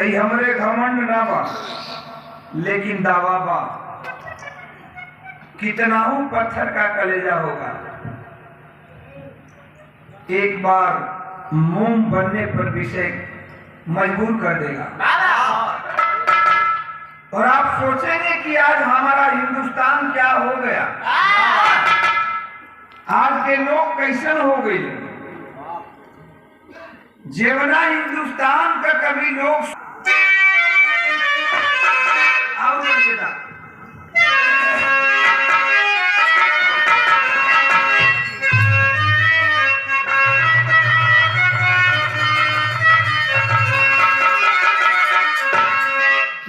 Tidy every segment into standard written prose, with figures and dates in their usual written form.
तई हमरे घमंड ना बा, लेकिन दावा बा कितना हूं पत्थर का कलेजा होगा, एक बार मोम बनने पर विषय मजबूर कर देगा। और आप सोचेंगे कि आज हमारा हिंदुस्तान क्या हो गया, आज के लोग कैसन हो गए। जेवना हिंदुस्तान का कभी लोग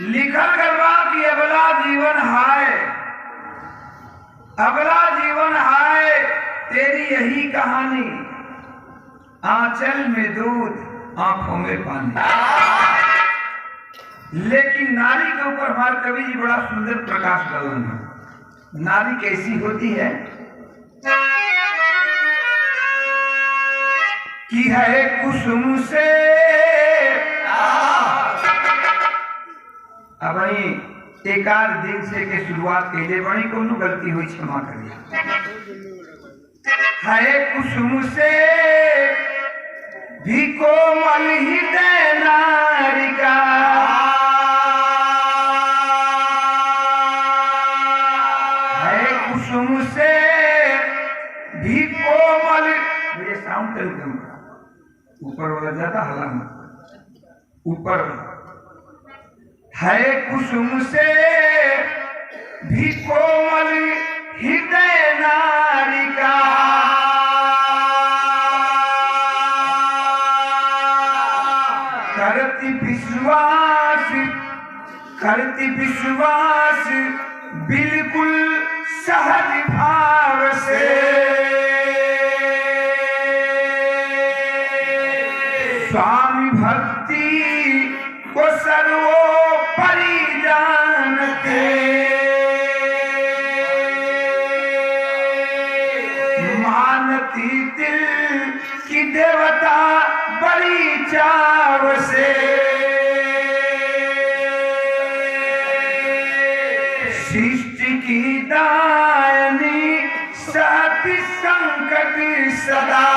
लिखल गलवा कि अगला जीवन हाय, अगला जीवन हाय तेरी यही कहानी, आंचल में दूध आंखों में पानी। लेकिन नारी के ऊपर हमारे कवि जी बड़ा सुंदर प्रकाश डालन है। नारी कैसी होती है कि है कुसुम से, अब एक आध दिन से के शुरुआत कैले बड़ी कोनो गलती हुई क्षमा करिए। है कुसुम से भी कोमल हृदय नारी का, है कुसुम से भी कोमल, मुझे साउंड कम ऊपर वाला ज्यादा हला ऊपर, है कुसुम से भी कोमल हृदय नारी का, करती विश्वास बिल्कुल सहज भाव से, स्वामी भक्ति को सर्वोपरि जानते, मानती दिल की देवता बड़ी चाव से, सृष्टि की दायनी सती संकट सदा,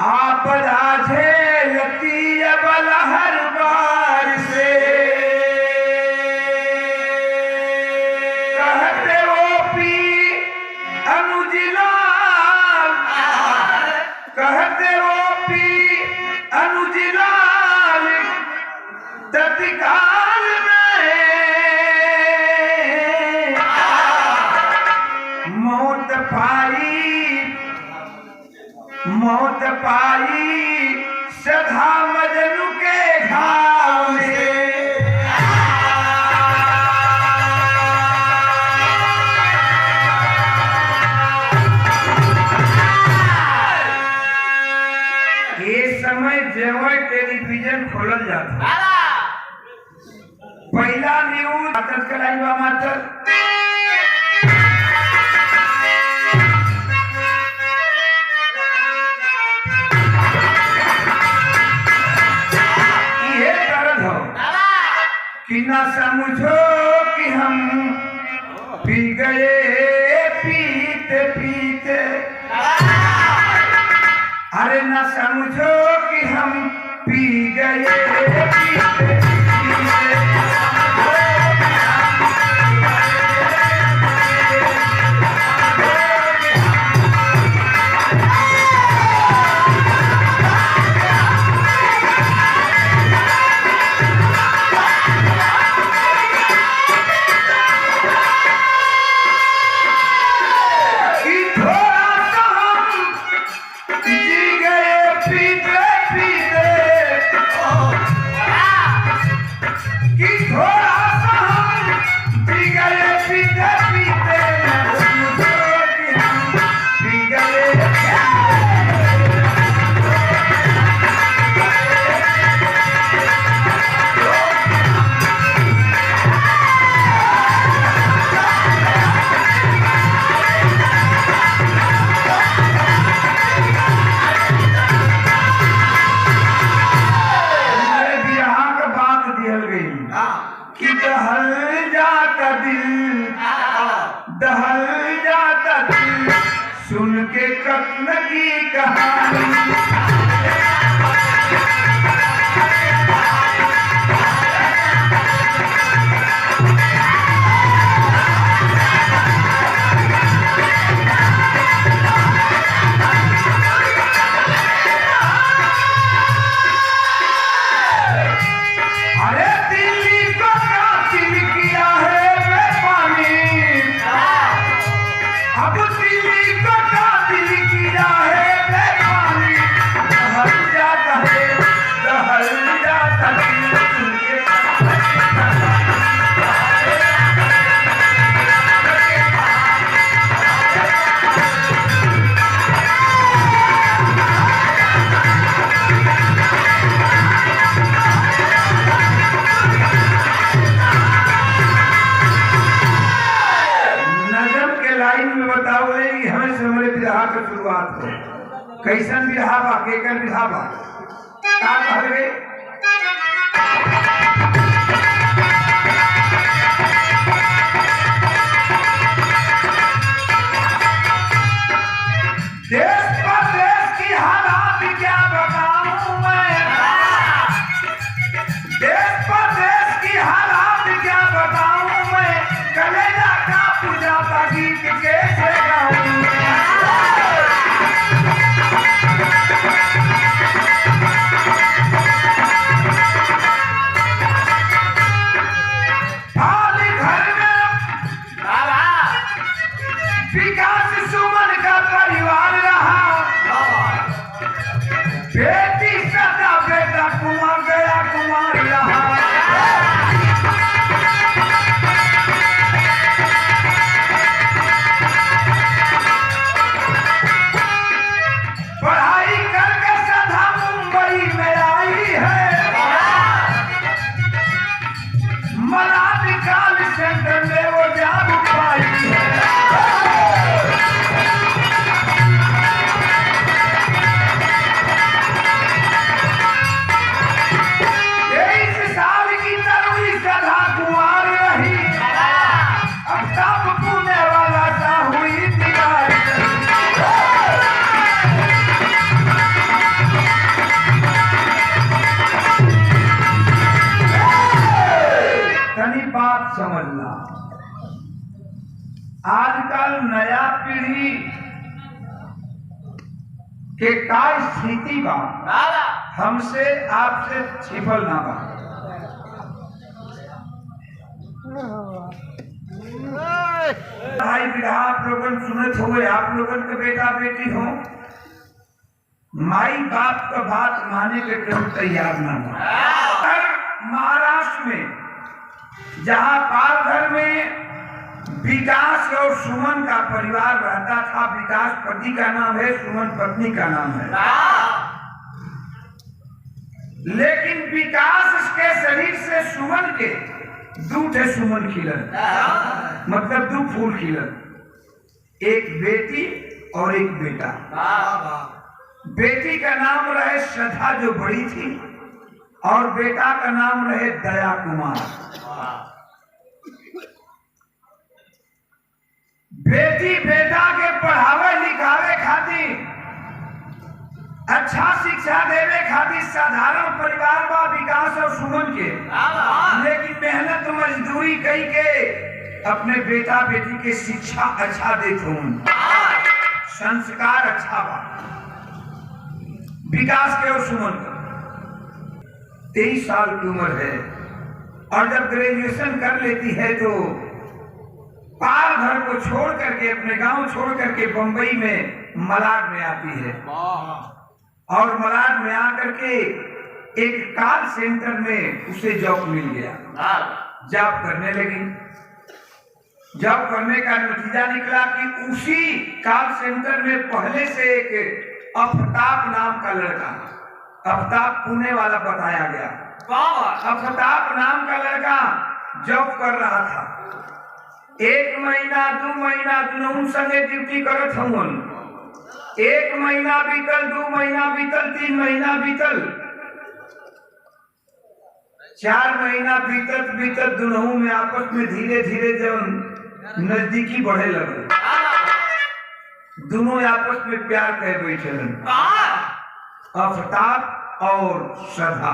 आपदा झेलती अबल हर बार से, कहते वो पी अनुजिलाल, कहते वो पी अनुजिलाल, तत्काल में मौत पाई सधा मजनू के घाव से, ये समय जेवर टेलीविजन खोलल जाता, पहला न्यूज मातर कराई बा मातर, कि न समझो कि हम पी गए पीते पीते, अरे न समझो कि हम पी गए पीते पीते, दहल जाता दिल सुन के कत्ल की कहानी। शुरुआत हो कैसन बिरहा बा केकर बिरहा बा का कहबे। देश परदेश की हालात क्या बताऊं मैं, देश परदेश की हालात क्या बताऊं मैं, कलेजा का पुजाता गीत कैसे गाऊं। विकास सुमन का परिवार रहा, बेटी सदा बेटा कुमार गया कुमार रहा। पढ़ाई करके सदा मुंबई में आई है, मलाड कॉल सेंटर में वो जॉब पाई है। बात समझना, आजकल नया पीढ़ी के का स्थिति बा हमसे आपसे छिपल ना बा। भाई बिरहा आप लोगन सुनत हुए, आप लोगन के बेटा बेटी हो, माई बाप का बात माने के क्यों तैयार ना बा। महाराष्ट्र में जहां पालघर में विकास और सुमन का परिवार रहता था, विकास पति का नाम है, सुमन पत्नी का नाम है, लेकिन विकास के शरीर से सुमन के दूठे सुमन खिलन, मतलब दो फूल खिलन, एक बेटी और एक बेटा। बेटी का नाम रहे श्रद्धा जो बड़ी थी, और बेटा का नाम रहे दया कुमार। बेटी बेटा के पढ़ावे लिखावे खातिर, अच्छा शिक्षा देवे खातिर साधारण परिवार बा विकास और सुमन के, लेकिन मेहनत मजदूरी कई के अपने बेटा बेटी के शिक्षा अच्छा देते, संस्कार अच्छा बा। विकास के और सुमन का 23 साल की उम्र है, और जब ग्रेजुएशन कर लेती है तो पालघर को छोड़ करके, अपने गांव छोड़ करके बंबई में मलाड में आती है, और मलाड में आकर के एक कॉल सेंटर में उसे जॉब मिल गया। जॉब करने लगी, जॉब करने का नतीजा निकला कि उसी कॉल सेंटर में पहले से एक आफ्ताब नाम का लड़का, आफ्ताब पुणे वाला बताया गया, आफ्ताब नाम का लड़का जॉब कर रहा था। 1 महीना 2 महीना दोनों संगे ड्यूटी करत हूँ। 1 महीना बीतल, 2 महीना बीतल, 3 महीना बीतल, 4 महीना बीतत बीतत दोनों में आपस में धीरे धीरे जब नजदीकी बढ़े लगे, दोनों आपस में प्यार कर बैठे, आफताब और श्रद्धा।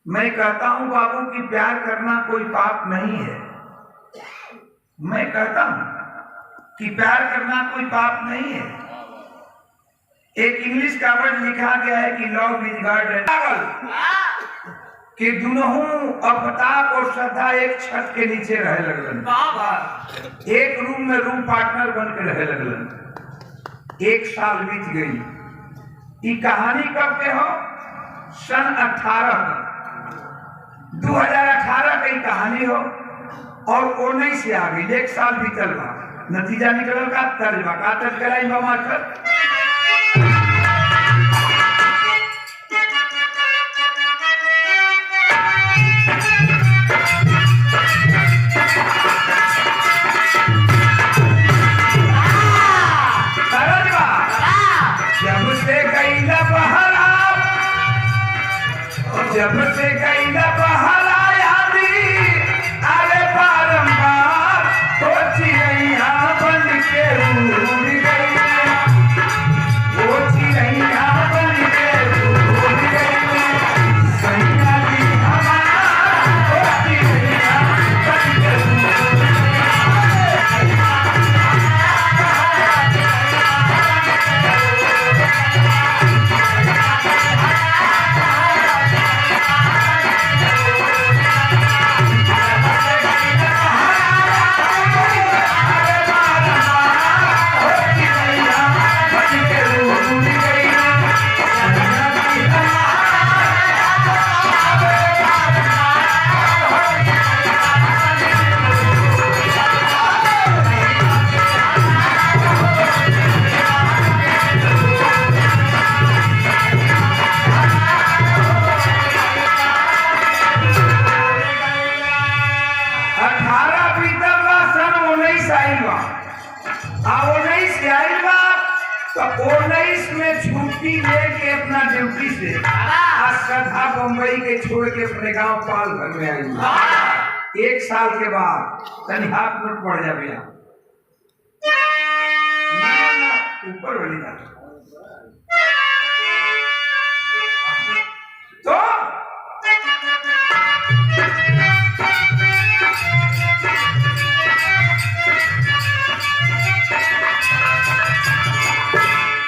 मैं कहता हूं बाबू कि प्यार करना कोई पाप नहीं है। मैं कहता हूं कि प्यार करना कोई पाप नहीं है। एक इंग्लिश का वर्ड लिखा गया है कि लव इज गॉड एंड कि दोनों आफताब और श्रद्धा एक छत के नीचे रहे लगलन, एक रूम में रूम पार्टनर बन के रहे लगलन। एक साल बीत गई। ये कहानी कब के हो? सन 2018 की कहानी हो और 19 से आ गई। एक साल बीतल बा, नतीजा निकल का तर्जमा का तर्ज कराई मास्टर। जब से गई ना बहरा यादी अरे बारंबार तो चिड़ैया बन के उड़ गई, वो चिड़ैया बन के उड़ गई। सैया जी हमारा वो चिड़ैया बन के उड़ गई। छुट्टी लेके अपना ड्यूटी से श्रद्धा बम्बई के छोड़ के अपने गांव पाल घर में आई। एक साल के बाद तनी हाथ में पड़ जा भैया ऊपर वाली था तो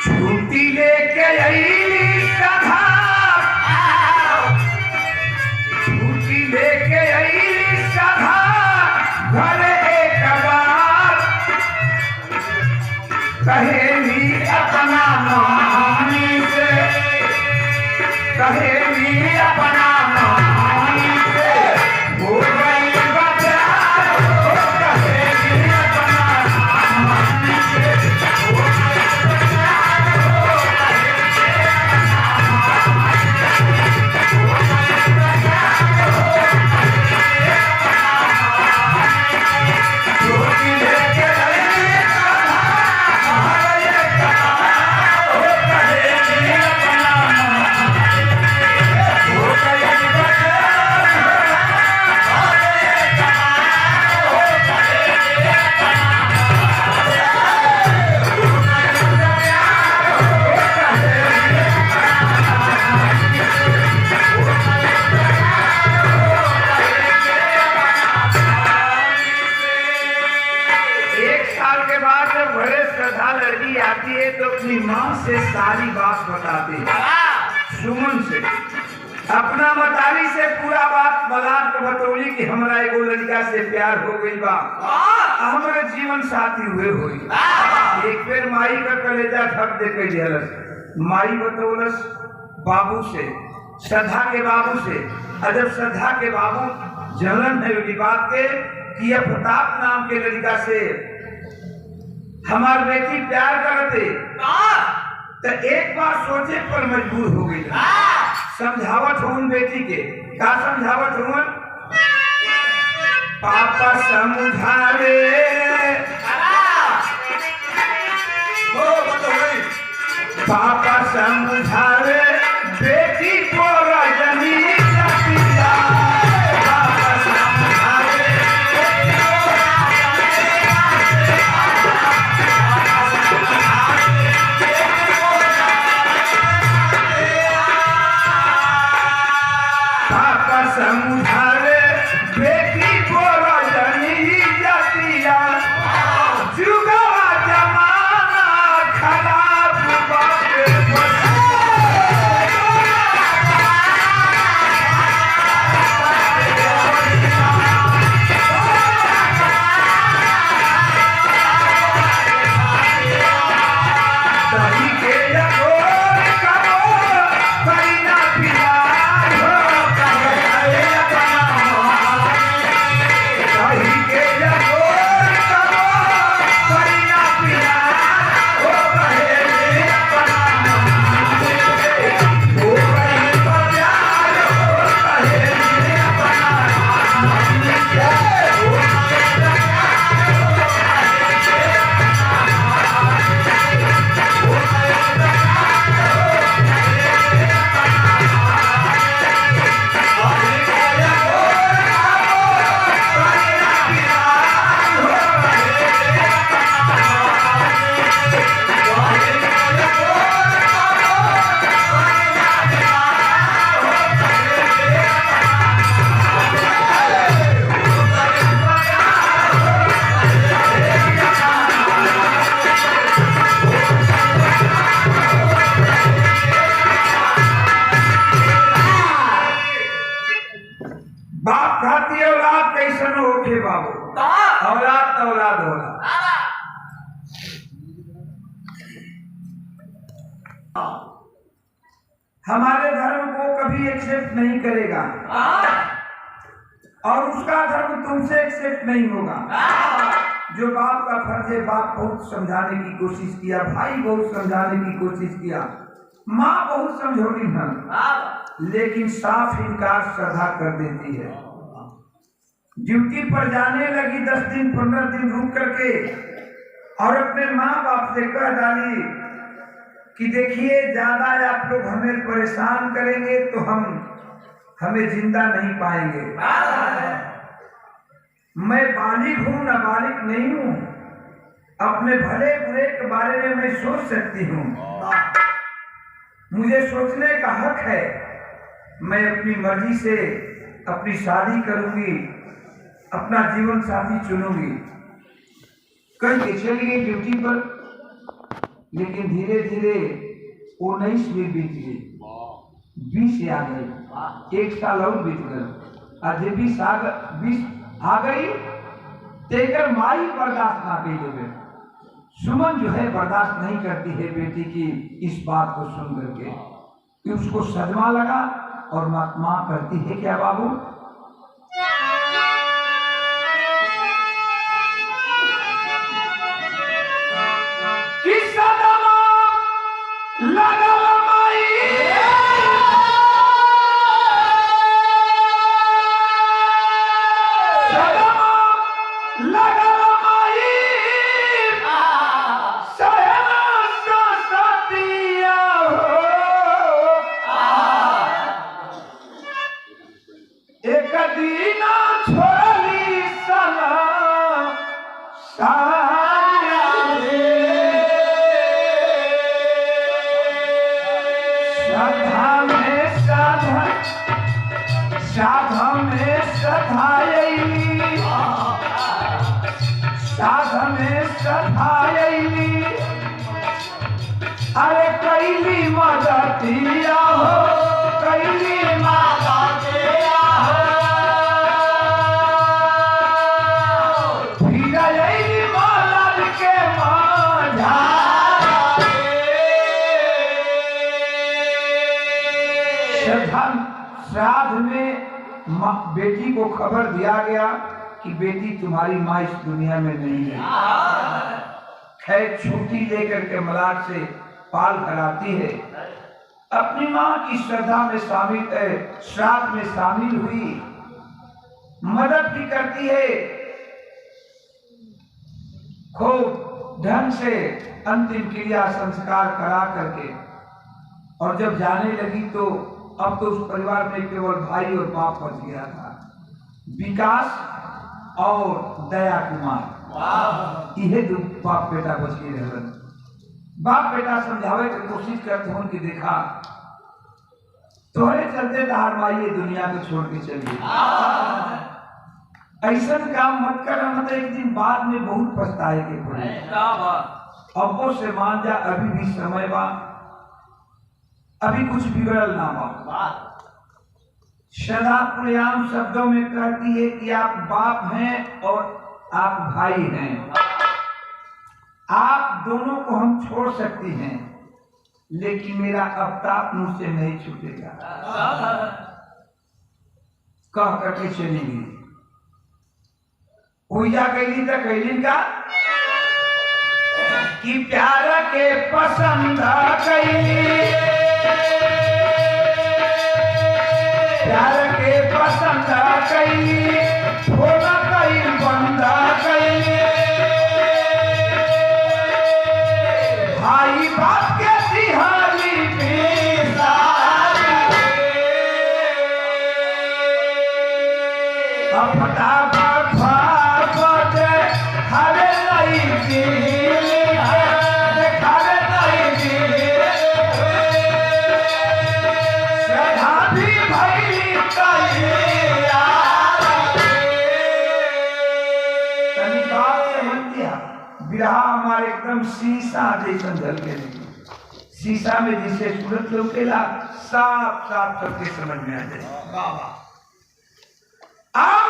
छुट्टी लेके आई श्रद्धा, छुट्टी लेके आई श्रद्धा घर एक बार कहेली अपना मानी से, कहेली अपना मानी से हो गई बचार, कहेली अपना मानी से हो गई आती है तो अपनी माँ से सारी बात बताती है। सुमन से अपना मतारी से पूरा बात बलात बतौली कि हमारा एगो लड़का से प्यार हो गई बा, हमारे जीवन साथी हुए हुई। एक बेर माई का कलेजा ठक दे के झलस, माई बतौलस बाबू से, श्रद्धा के बाबू से। अजब श्रद्धा के बाबू जलन है बात के कि प्रताप नाम के लड़का से हमार बेटी प्यार करते तो एक बार सोचे पर मजबूर हो गई। समझावत हूँ बेटी के का समझावत हूँ, पापा समझावे पापा समझावे बेटी को रजनी, पापा समझावे औलाद तो औलाद होगा। हमारे धर्म को कभी एक्सेप्ट नहीं करेगा और उसका धर्म तुमसे एक्सेप्ट नहीं होगा। जो बाप का फर्ज है, बाप बहुत समझाने की कोशिश किया, भाई बहुत समझाने की कोशिश किया, माँ बहुत समझौनी है, लेकिन साफ इनकार श्रद्धा कर देती है। ड्यूटी पर जाने लगी 10 दिन 15 दिन रुक करके और अपने माँ बाप से कह डाली कि देखिए ज्यादा आप लोग हमें परेशान करेंगे तो हमें जिंदा नहीं पाएंगे। मैं बालिग हूँ, नाबालिग नहीं हूँ, अपने भले बुरे के बारे में मैं सोच सकती हूँ, मुझे सोचने का हक है। मैं अपनी मर्जी से अपनी शादी करूंगी, अपना जीवन साथी चुनूंगी। कल के चली गई ड्यूटी पर, लेकिन धीरे धीरे 19 दिन बीत गई, 20 आ गई, 1 साल और बीत गया, और जब 20 आ गई तेकर माई बर्दाश्त ना कर लेवे। सुमन जो है बर्दाश्त नहीं करती है बेटी की इस बात को सुन करके, कि उसको सदमा लगा और माँ करती है क्या बाबू, कि सदमा लगा माई, सदमा लगा माई, एक दीना छोड़ी सना साधा में सधायली, साधा में सधायली, अरे कैली मदतिया हो, कैली मदतिया हो, फिर अयली मलद के माझा, श्राद्ध में बेटी को खबर दिया गया कि बेटी तुम्हारी माँ इस दुनिया में नहीं है। खैर छुट्टी लेकर के मलाड से पाल कराती है, अपनी माँ की श्रद्धा में शामिल, श्राद्ध में शामिल हुई, मदद भी करती है, खूब ढंग से अंतिम क्रिया संस्कार करा करके, और जब जाने लगी तो अब तो उस परिवार में केवल भाई और बाप बच गया था, विकास और दया कुमार, यह दो बाप बेटा बच गए रहे। बाप बेटा समझावे की कोशिश करते हो कि देखा तोहरे चलते तार माई दुनिया को छोड़ के चली, ऐसा काम मत कर, मतलब एक दिन बाद में बहुत पछताए के पड़े। अब्बो से मान जा, अभी भी समय बा, अभी कुछ बिगड़ल ना बा। सदा खुलेआम शब्दों में कहती है कि आप बाप हैं और आप भाई हैं, आप दोनों को हम छोड़ सकती हैं, लेकिन मेरा अवताप मुझसे नहीं छूटेगा। कह करके चली गई। पूजा कैली तक कैली का कि प्यार के पसंद कैली, प्यार के पसंद कैली, होना कहीं बंद कैली, भाई बाप के तिहारी हमारे एकदम शीशा जैसा झलके लगी, शीशा में जिसे सूरत लौकेला साफ साफ सबके समझ में आ जाए। अब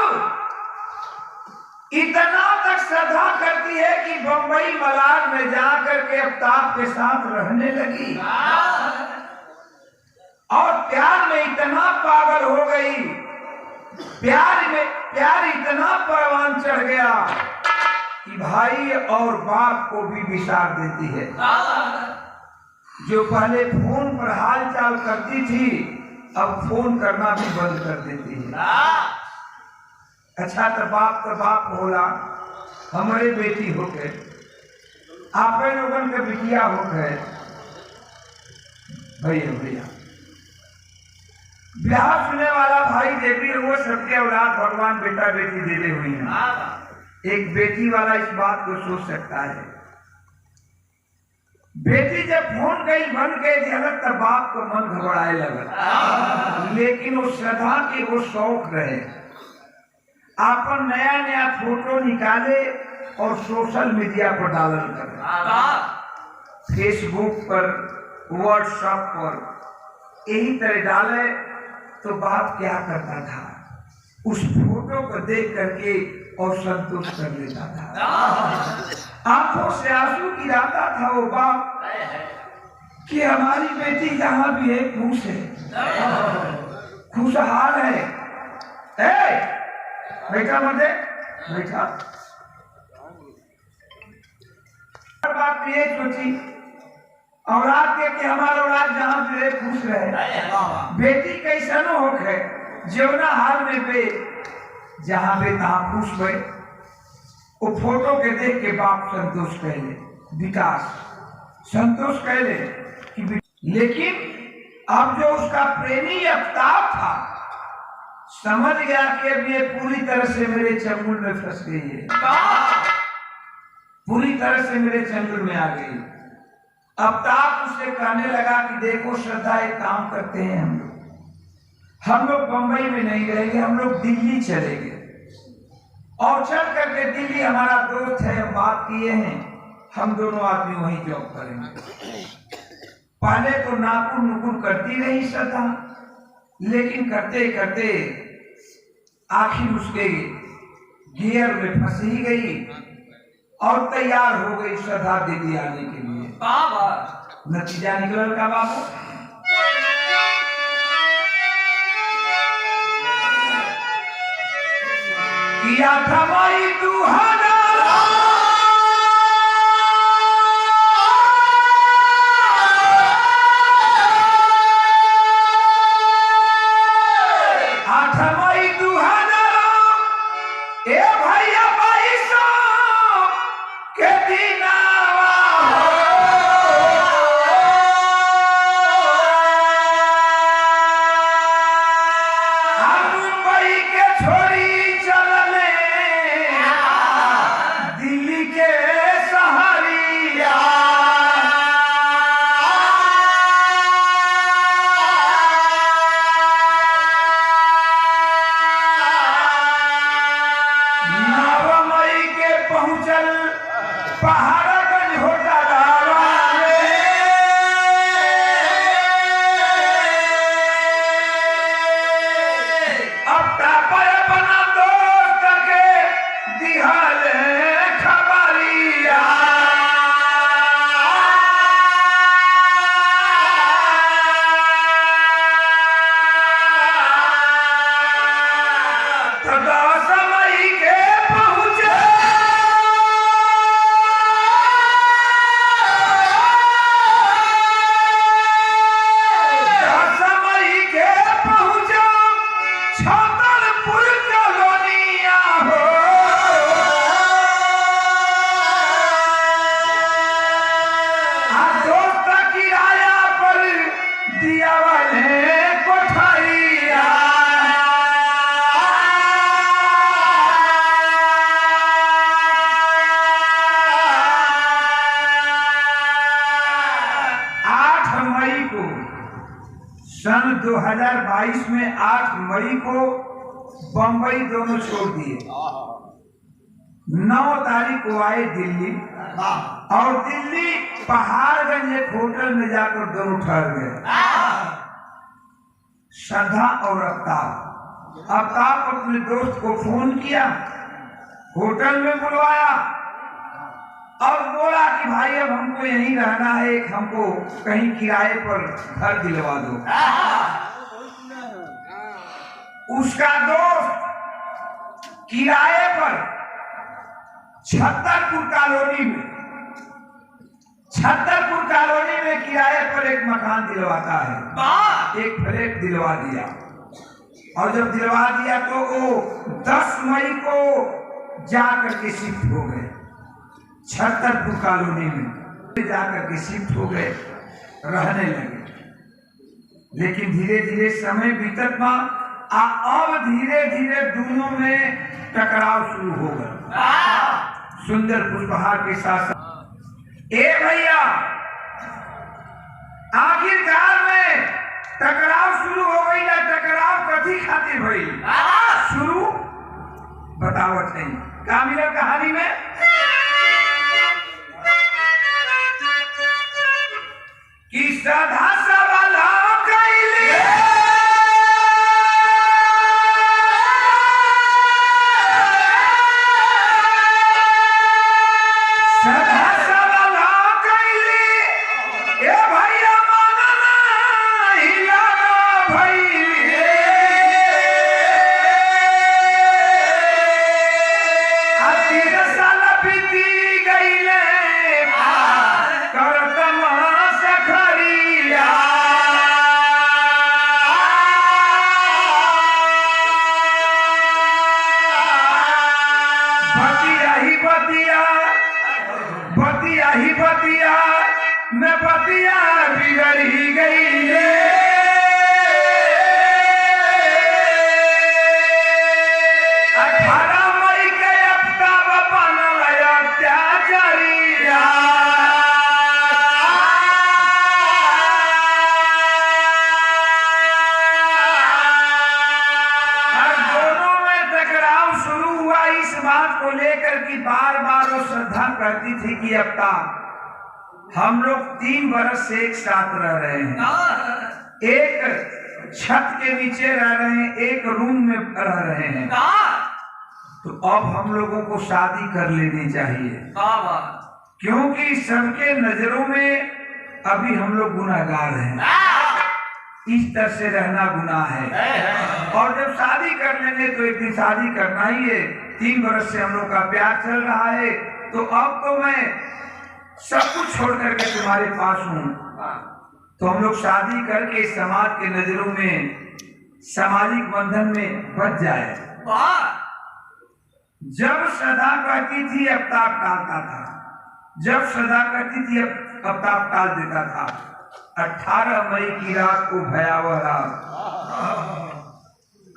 इतना तक श्रद्धा करती है कि बंबई मलाड में जाकर के आफ्ताब के साथ रहने लगी और प्यार में इतना पागल हो गई, प्यार इतना परवान चढ़ गया कि भाई और बाप को भी बिसार देती है। जो पहले फोन पर हाल चाल करती थी अब फोन करना भी बंद कर देती है। अच्छा तो बाप होला, हमारे बेटी हो गए, आप लोगन के बिटिया हो गए। भैया ब्याह सुनने वाला भाई देवी वो सबके औलाद भगवान बेटा बेटी दे हुए हैं। एक बेटी वाला इस बात को सोच सकता है। बेटी जब फोन कहीं बन गए जलत तब बाप को मन घबराए लगा, लेकिन वो श्रद्धा के वो शौक रहे, आपन नया नया फोटो निकाले और सोशल मीडिया पर डालन कर, फेसबुक पर, व्हाट्सएप पर यही तरह डाले। तो बाप क्या करता था, उस फोटो को देख करके और संतोष कर लेता था, आंखों से आंसू गिराता था वो बाप कि हमारी बेटी जहां भी है खुश है, खुशहाल है। बैठा मत बैठा। बात ये सोची औलाद के कि हमारा औलाद जहां भी रहे खुश रहे। बेटी कैसा न होके जीवना हाल में बे जहां बे तहां खुश हुए। वो फोटो के देख के बाप संतोष कहले, विकास संतोष कहले कि, लेकिन अब जो उसका प्रेमी आफ्ताब था समझ गया कि अब ये पूरी तरह से मेरे चंगुल में फंस गई है, पूरी तरह से मेरे चंगुल में आ गई। आफ्ताब उससे कहने लगा कि देखो श्रद्धा एक काम करते हैं, हम लोग बंबई में नहीं रहेंगे, हम लोग दिल्ली चलेंगे और चल करके दिल्ली हमारा दोस्त है, हम बात किए हैं, हम दोनों आदमी वहीं जॉब करेंगे। पहले तो नाकुर नुकुर करती रही श्रद्धा, लेकिन करते करते आखिर उसके गियर में फंस ही गई और तैयार हो गई श्रद्धा दिल्ली आने के लिए। नतीजा निकल का बाबू, किया था भाई 2000 सन 2022 में 8 मई को बंबई दोनों छोड़ दिए। 9 तारीख को आए दिल्ली और दिल्ली पहाड़गंज एक होटल में जाकर दोनों ठहर गए। श्रद्धा और आफ्ताब अपने दोस्त को फोन किया होटल में बुलवाया और बोला कि भाई अब हमको यहीं रहना है, एक हमको कहीं किराए पर घर दिलवा दो। उसका दोस्त किराए पर छतरपुर कॉलोनी में किराए पर एक मकान दिलवाता है, एक फ्लैट दिलवा दिया। और जब दिलवा दिया तो वो 10 मई को जाकर के शिफ्ट हो गए, छतरपुर कॉलोनी में जाकर के शिफ्ट हो गए, रहने लगे। लेकिन धीरे धीरे समय बीतत बा, अब धीरे धीरे दोनों में टकराव शुरू हो गया सुंदर पुष्पहार के साथ। ए भैया, आखिरकार में टकराव शुरू हो गई ना, टकराव कथी खातिर भई शुरू बतावत नहीं का मिला कहानी में। कि सदा सवाल कैली बतिया मैं बतिया बिगड़ी गई है। 18 मई के आफ्ताब बनल अत्याचारिया। दोनों में टकराव शुरू हुआ इस बात को लेकर कि बार बार वो श्रद्धा करती थी कि आफ्ताब हम लोग 3 बरस से एक साथ रह रहे हैं, एक छत के नीचे रह रहे हैं, एक रूम में रह रहे हैं, तो अब हम लोगों को शादी कर लेनी चाहिए, क्योंकि सबके नजरों में अभी हम लोग गुनाहगार हैं, इस तरह से रहना गुनाह है। और जब शादी कर लेंगे तो एक दिन शादी करना ही है। 3 बरस से हम लोग का प्यार चल रहा है, तो अब तो मैं सब कुछ छोड़ करके तुम्हारे पास हूँ, तो हम लोग शादी करके समाज के नजरों में सामाजिक बंधन में बच जाए। जब सदा कहती थी आफ्ताब टालता था, जब सदा कहती थी आफ्ताब टाल देता था। 18 मई की रात को भयावह रात,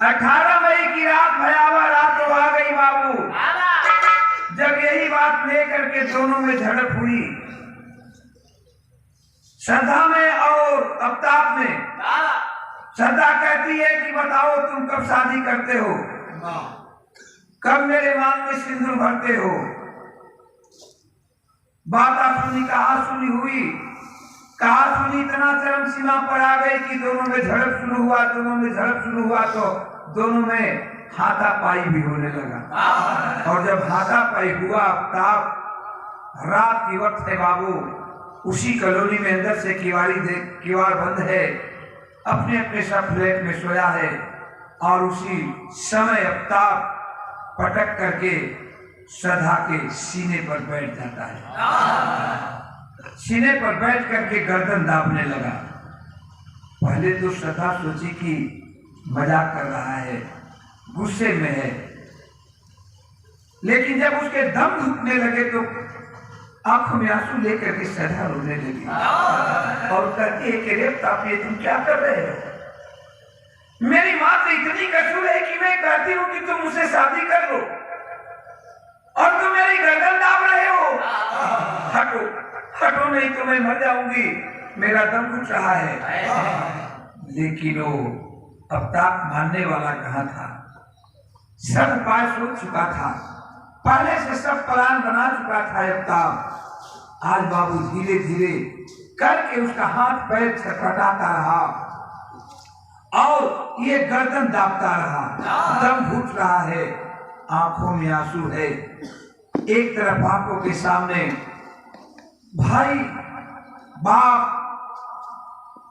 18 मई की रात भयावह रात तो आ गई बाबू। जब यही बात लेकर के दोनों में झड़प हुई, श्रद्धा में और आफ्ताब में। श्रद्धा कहती है कि बताओ तुम कब शादी करते हो, कब मेरे मांग में सिंदूर भरते हो। बात सुनी कहा सुनी हुई, कहा सुनी इतना चरम सीमा पर आ गई कि दोनों में झड़प शुरू हुआ। दोनों में झड़प शुरू हुआ तो दोनों में हाथापाई भी होने लगा। और जब हाथापाई हुआ, आफ्ताब रात की वक्त है बाबू, उसी कॉलोनी में अंदर से किवाड़ बंद है, अपने अपने सब फ्लैट में सोया है। और उसी समय आफ्ताब पटक करके श्रद्धा के सीने पर बैठ जाता है, सीने पर बैठ करके गर्दन दाबने लगा। पहले तो श्रद्धा सोची कि मजाक कर रहा है, गुस्से में है, लेकिन जब उसके दम घुटने लगे तो आंखों में आंसू लेकर के श्रद्धा रोने लगी और कहती है कि रे आफ्ताब ये तुम क्या कर रहे हो? मेरी माँ तो इतनी कसूर है कि मैं कहती हूँ कि तुम मुझसे शादी कर लो और तुम मेरी गर्दन दाब रहे हो। हटो हटो, नहीं तो मैं मर जाऊंगी, मेरा दम घुट रहा है। लेकिन वो आफ्ताब मानने वाला कहाँ था, सब उपाय सोच चुका था, पहले से सब प्लान बना चुका था आफ्ताब। आज बाबू धीरे धीरे करके उसका हाथ पैर छटपटाता रहा और ये गर्दन दाबता रहा, दम घुट रहा है। आंखों में आंसू है। एक तरफ आंखों के सामने भाई, बाप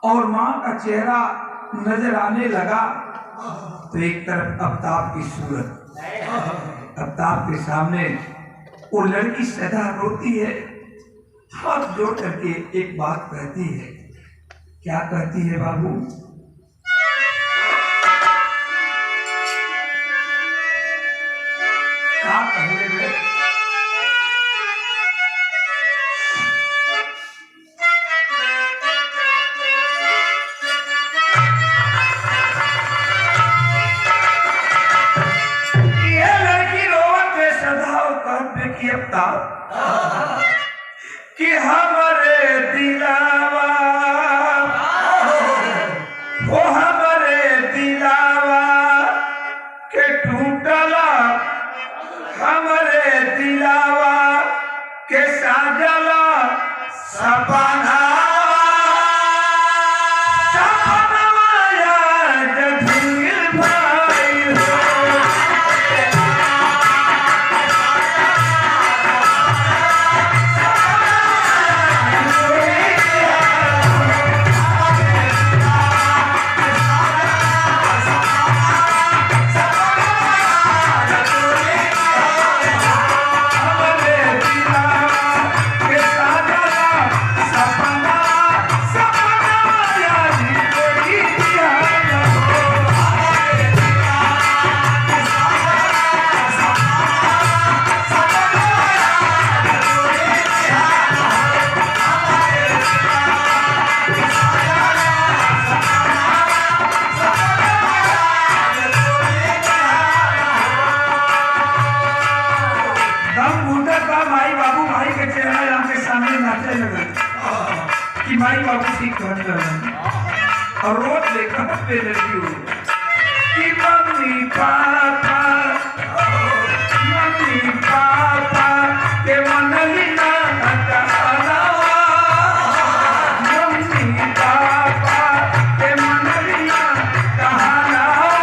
और मां का चेहरा नजर आने लगा, तो एक तरफ आफ्ताब की सूरत। आफ्ताब के सामने वो लड़की सदा रोती है, हाथ जोड़ करके एक बात कहती है। क्या कहती है बाबू? क्या कहने में? कि आफ्ताब कि हमारे दिलावा, वो हमारे दिलावा के टूटला, हमारे दिलावा के साजला सपना। कि माई बाबू से कहत और रोज देखा पे लगी हुई कि मम्मी पापा के मनली ना कहलावा, मम्मी पापा के मनली ना कहलावा,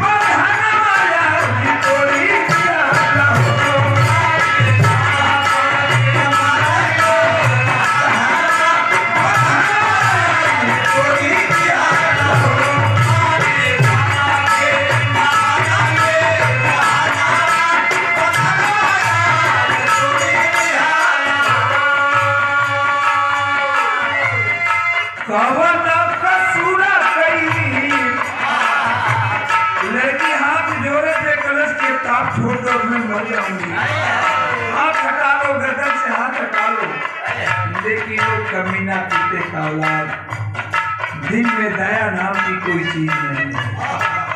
बहनवा यार कोई प्याला हो। लड़की हाथ जोड़े थे कलश के ताप छोड़ दो, मैं मर जाऊंगी। हाथ हटा लो, गर्दन से हाथ हटा लो, लेकिन वो कमीना पीते का औलाद, दिल में दया नाम की कोई चीज नहीं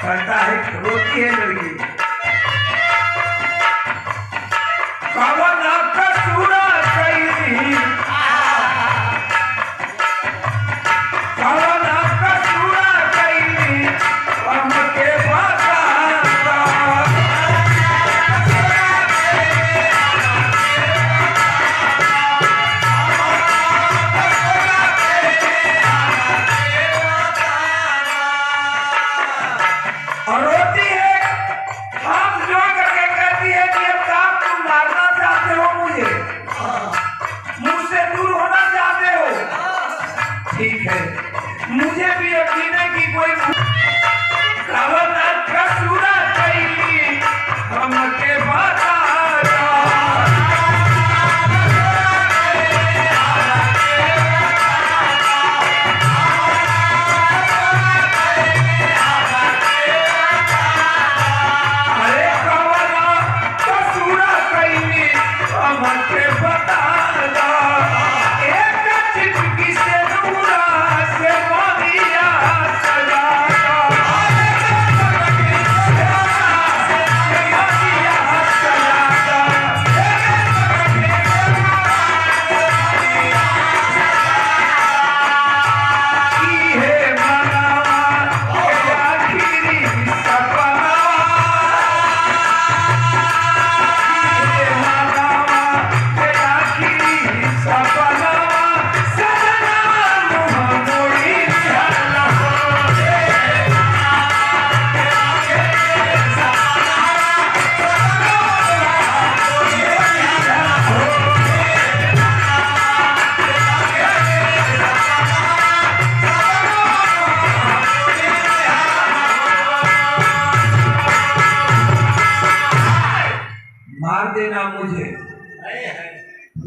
करता है। रोती है लड़की, कवन कसूरा कई, कवन कसूरा कई हमके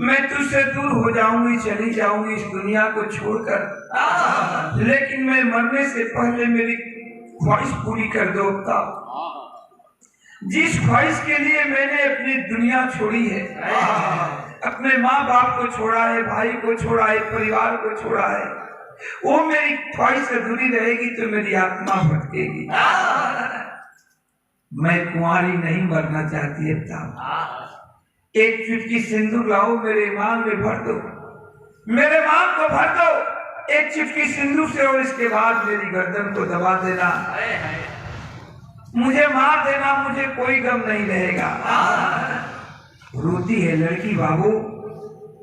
मैं तुझसे दूर हो जाऊंगी, चली जाऊंगी इस दुनिया को छोड़कर, लेकिन मैं मरने से पहले मेरी ख्वाहिश पूरी कर दो। जिस ख्वाहिश के लिए मैंने अपनी दुनिया छोड़ी है, अपने माँ बाप को छोड़ा है, भाई को छोड़ा है, परिवार को छोड़ा है, वो मेरी ख्वाहिश अधूरी रहेगी तो मेरी आत्मा भटकेगी। मैं कुंवारी नहीं मरना चाहती अब। एक चुटकी सिंदूर लाओ, मेरे ईमान में भर दो, मेरे ईमान को भर दो एक चुटकी सिंदूर से, और इसके बाद मेरी गर्दन को दबा देना, मुझे मार देना, मुझे कोई गम नहीं रहेगा। रोती है लड़की बाबू,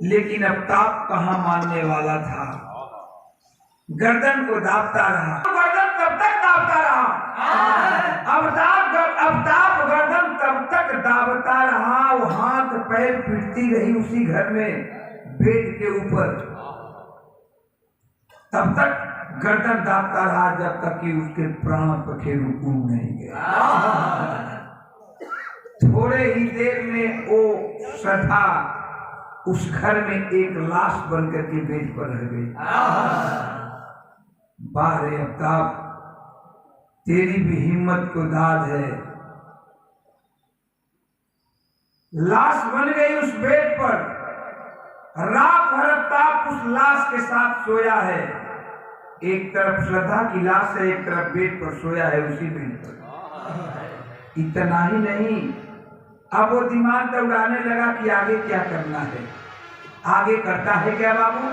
लेकिन अफ्ताब कहाँ मानने वाला था, गर्दन को दाबता रहा, गर्दन तब तक दाबता रहा, अफ्ताब गर्दन तब तक दाबता रहा, वो हाथ पैर पीटती रही उसी घर में बेड के ऊपर, तब तक गर्दन दाबता रहा जब तक कि उसके प्राण पखेरु उड़ नहीं गए। थोड़े ही देर में वो सधा उस घर में एक लाश बनकर के बेड पर रह गई। बाहर अफ्ताब, तेरी भी हिम्मत को दाद है। लाश बन गई उस बेड पर, रात भर अफ्ताब उस लाश के साथ सोया है। एक तरफ श्रद्धा की लाश है, एक तरफ बेड पर सोया है उसी बेड पर। इतना ही नहीं, अब वो दिमाग दौड़ाने लगा कि आगे क्या करना है। आगे करता है क्या बाबू?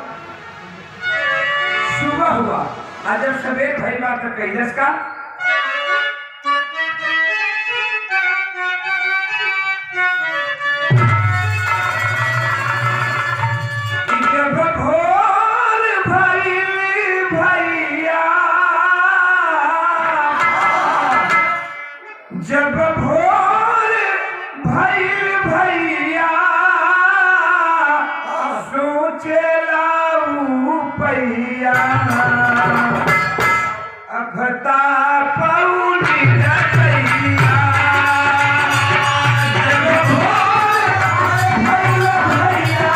सुबह हुआ, आज जब सवेर भाई बात कैलस का जब भोर भइल भैया, सोचे लाऊ पैया, अभता पौली रतैया। जब भोर भइल भैया,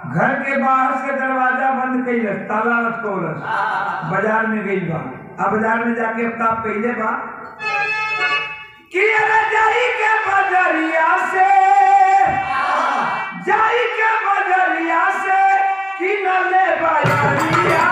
घर के बाहर से दरवाजा बंद कैलस, ताला लटकौलस, बाजार में गई बा। अब बाजार में जाके अफ्ताब कैले बा कि अरे जाई के बजरिया से, जाई के बजरिया से कि न ले बाजरिया,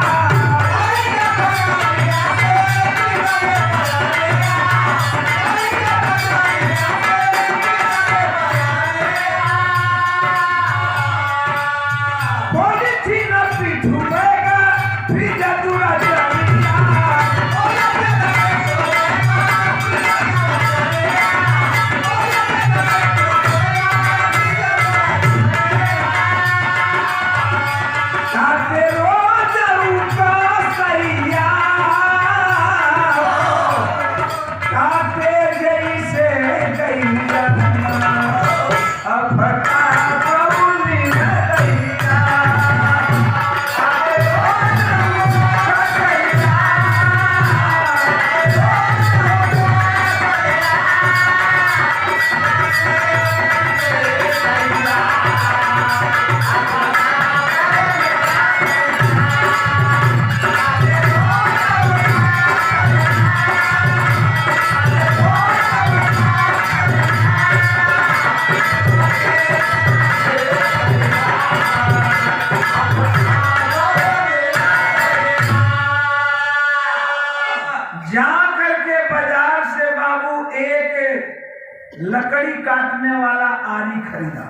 लकड़ी काटने वाला आरी खरीदा,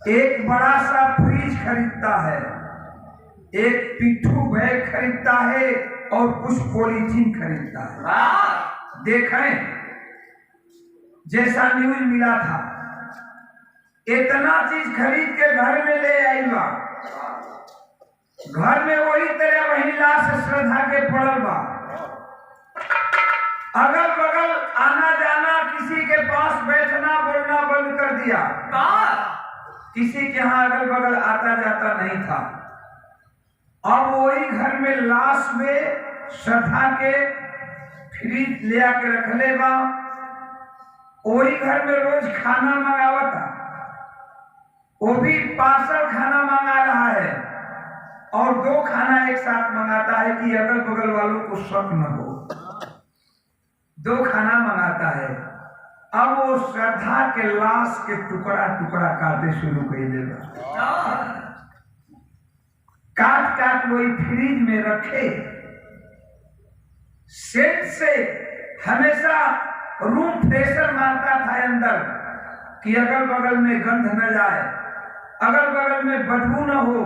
एक बड़ा सा फ्रिज खरीदता है, एक पिट्ठू बैग खरीदता है और कुछ पॉलीथीन खरीदता है। देखें जैसा न्यूज मिला था, इतना चीज खरीद के घर में ले आई बा, घर में वही तरह वही लाश श्रद्धा के पड़ल बा, अगल बगल आना जाना, किसी के पास बैठना बोलना बंद कर दिया, किसी के यहाँ अगल बगल आता जाता नहीं था। अब वही घर में लाश में श्रद्धा के फ्रिज ले आके रख ले बा, वही घर में रोज खाना मंगावता, वो भी पार्सल खाना मंगा रहा है और 2 खाना एक साथ मंगाता है कि अगल बगल वालों को शक न हो, 2 खाना मंगाता है। अब वो श्रद्धा के लाश के टुकड़ा टुकड़ा काटे शुरू कर देगा, काट काट वही फ्रिज में रखे, सेट से हमेशा रूम फ्रेशर मारता था अंदर कि अगल बगल में गंध न जाए, अगल बगल में बदबू न हो।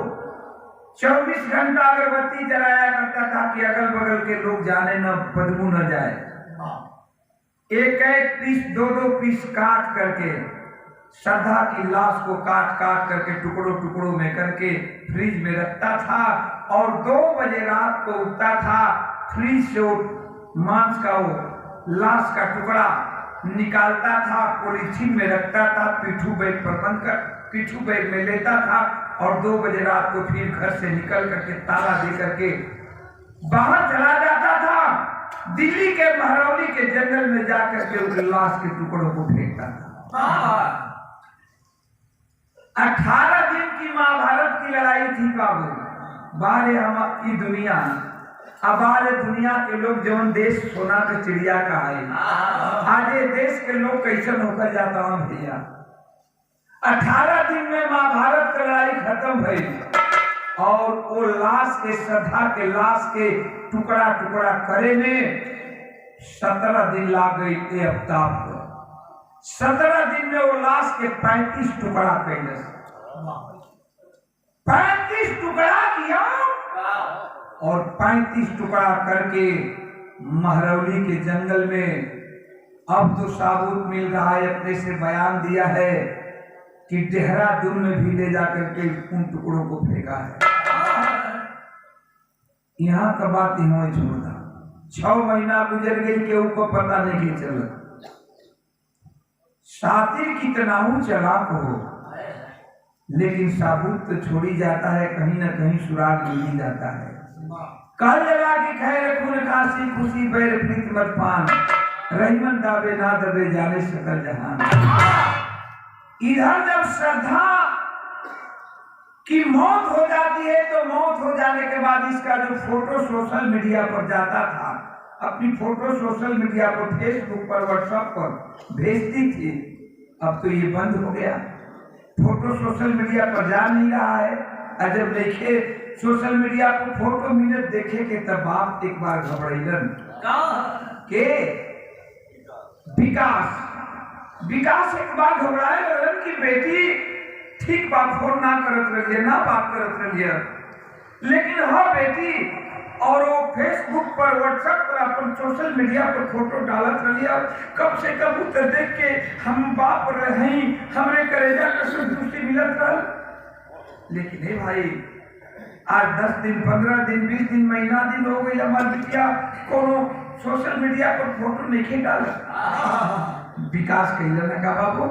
24 घंटा अगरबत्ती जलाया करता था कि अगल बगल के लोग जाने न, बदबू न जाए। एक एक पीस 2-2 पीस काट करके श्रद्धा की लाश को काट काट करके टुकड़ों टुकड़ों में करके फ्रिज में रखता था और 2 बजे रात को उठता था, फ्रिज से मांस का वो लाश का टुकड़ा निकालता था, पॉलीथीन में रखता था, पिट्ठू बैग पर बंद कर पिट्ठू बैग में लेता था और 2 बजे रात को फिर घर से निकल करके ताला दे करके बाहर चला जाता था, दिल्ली के महरौली के जंगल में जाकर के उस लाश के टुकड़ों को फेंकता था। 18 दिन की महाभारत की लड़ाई थी बाबू, बाहर हम की दुनिया, अब बाहर दुनिया के लोग जौन देश सोना के चिड़िया का है, आज ये देश के लोग कैसे होकर जाता हूं भैया। 18 दिन में महाभारत की लड़ाई खत्म हुई और वो लाश के श्रद्धा के लाश के टुकड़ा टुकड़ा करे में 17 दिन लाग गई ये अफ्ताब को। 17 दिन में वो लाश के 35 टुकड़ा कैले, 35 टुकड़ा किया और 35 टुकड़ा करके महरौली के जंगल में अब तो साबुत मिल रहा है, अपने से बयान दिया है कि देहरादून में भी ले जाकर के उन टुकड़ों को फेंका है। यहाँ का बात ही छोड़ा, 6 महीना गुजर गई, केहू को पता नहीं चला। सातिर कितना हूं चलाक हो, लेकिन साबुत तो छोड़ी जाता है, कहीं ना कहीं सुराग मिल ही जाता है। कल जला की खैर खून काशी खुशी बैर प्रीत मत पान, रहीमन दावे ना दबे जाने सकल जहान। इधर जब श्रद्धा की मौत हो जाती है तो मौत हो जाने के बाद इसका जो फोटो सोशल मीडिया पर जाता था, अपनी फोटो सोशल मीडिया पर, फेसबुक पर, व्हाट्सएप पर भेजती थी, अब तो ये बंद हो गया। फोटो सोशल मीडिया पर जा नहीं रहा है। और जब देखे सोशल मीडिया पर फोटो मिले देखे के तब बाप एक बार घबराइलन के विकास एक बार घबराए लगन की बेटी ठीक बात फोन ना करत रहिए, ना बात करत रहिए, लेकिन हाँ बेटी, और वो फेसबुक पर व्हाट्सएप पर अपन सोशल मीडिया पर फोटो डालत रहिए। कब से कब उतर देख के हम बाप रही, हमरे करेजा का संतुष्टि मिलत रहा। लेकिन हे भाई, आज 10 दिन 15 दिन 20 दिन महीना दिन हो गई हमार बिटिया कोनो सोशल मीडिया पर फोटो नहीं डाल। विकास कहले ना का बाबू,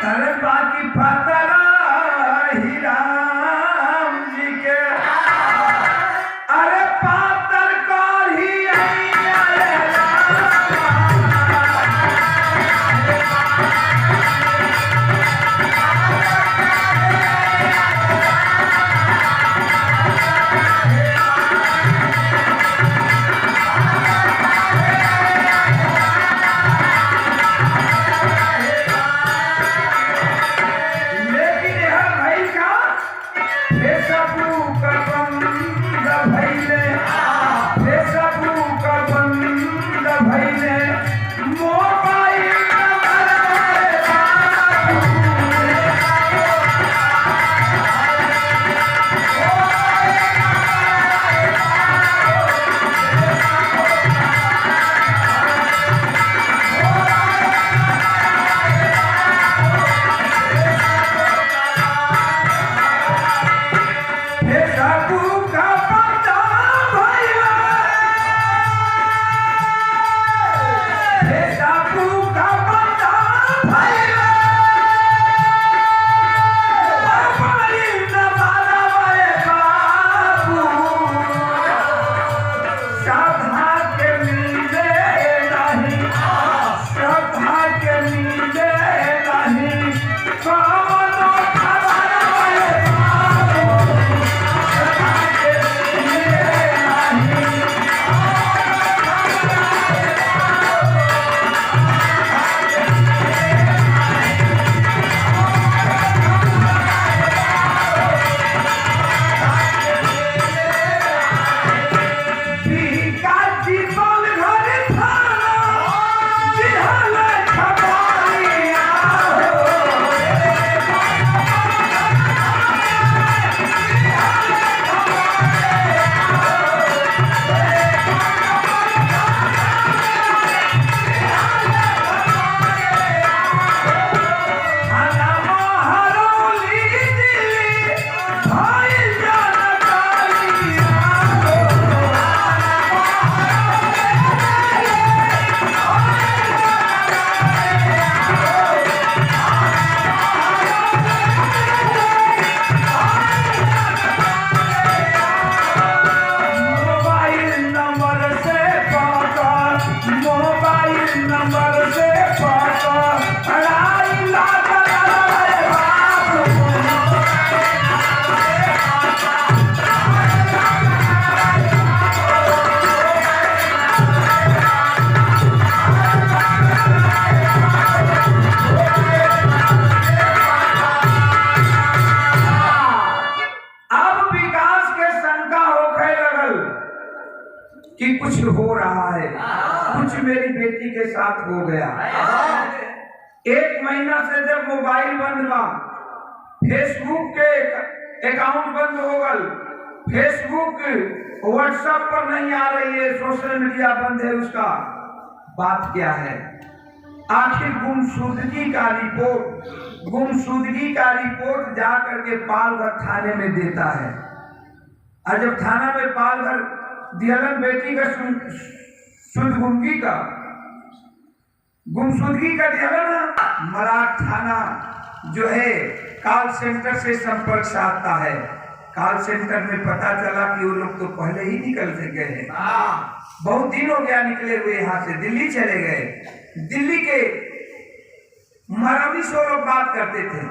अरे बाकी पता ही राम जी के, अरे पातर को ही सबू का पता भइला सबू का पता भइला बड़ी नवाला वाले बाबू सधा के मिले नहीं सधा के मिले नहीं कौनो खबर वाले बाबू सधा के मिले नहीं बीका जीवन घर थाना बिहाल खबारिया थाना महारौली दिल्ली भाई जानकारिया मोबाइल नंबर से पकड़ मोबाइल नंबर से पकड़ अड़ाई लाख रे बाबू अब विकास के शंका होखे लगल कि कुछ हो रहा है कुछ मेरी बेटी के साथ हो गया। एक महीना से जब मोबाइल बंद बा फेसबुक के अकाउंट बंद हो गल फेसबुक व्हाट्सएप पर नहीं आ रही है सोशल मीडिया बंद है उसका बात क्या है आखिर गुमशुदगी का रिपोर्ट जा करके पालघर थाने में देता है और जब थाना में पालघर दियलन बेटी का गुमशुदगी का दियलन मराठ थाना जो है कॉल सेंटर से संपर्क से आता है कॉल सेंटर में पता चला कि वो लोग तो पहले ही निकल से गए हैं बहुत दिन हो गया निकले हुए यहाँ से दिल्ली चले गए दिल्ली के मरवी से लोग बात करते थे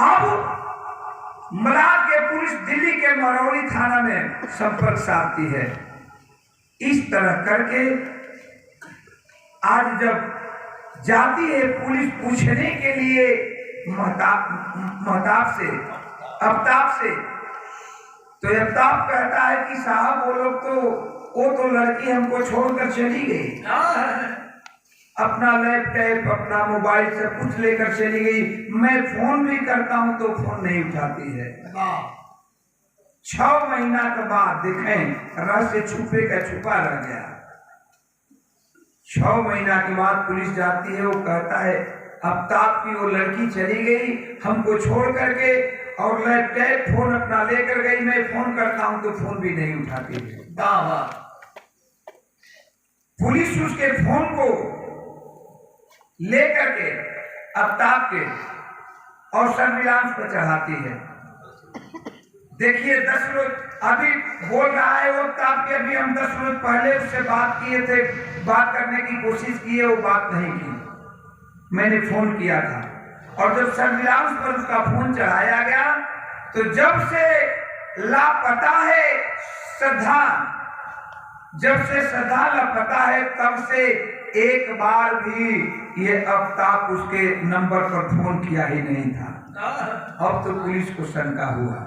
अब मलाड के पुलिस दिल्ली के मरौली थाना में संपर्क से आती है इस तरह करके आज जब जाती है पुलिस पूछने के लिए महताब से अफ्ताब से तो अफ्ताब कहता है कि साहब वो तो लड़की हमको छोड़कर चली गई अपना लैपटॉप अपना मोबाइल से कुछ लेकर चली गई मैं फोन भी करता हूं तो फोन नहीं उठाती है 6 महीना के बाद देखें रहस्य छुपे का छुपा रह गया 6 महीना के बाद पुलिस जाती है वो कहता है अफ्ताब की वो लड़की चली गई हमको छोड़ करके और लैपटॉप फोन अपना लेकर गई मैं फोन करता हूं तो फोन भी नहीं उठाती है पुलिस उसके फोन को लेकर के अफ्ताब के और सर्विलांस पर चढ़ाती है देखिए 10 रोज अभी बोल रहा है वो अफ्ताब के अभी हम 10 रोज पहले उससे बात किए थे बात करने की कोशिश की है वो बात नहीं की मैंने फोन किया था और जब सर्विलांस पर उसका फोन चढ़ाया गया तो जब से लापता है श्रद्धा जब से श्रद्धा लापता है तब से एक बार भी ये अफ्ताब उसके नंबर पर फोन किया ही नहीं था अब तो पुलिस को शंका हुआ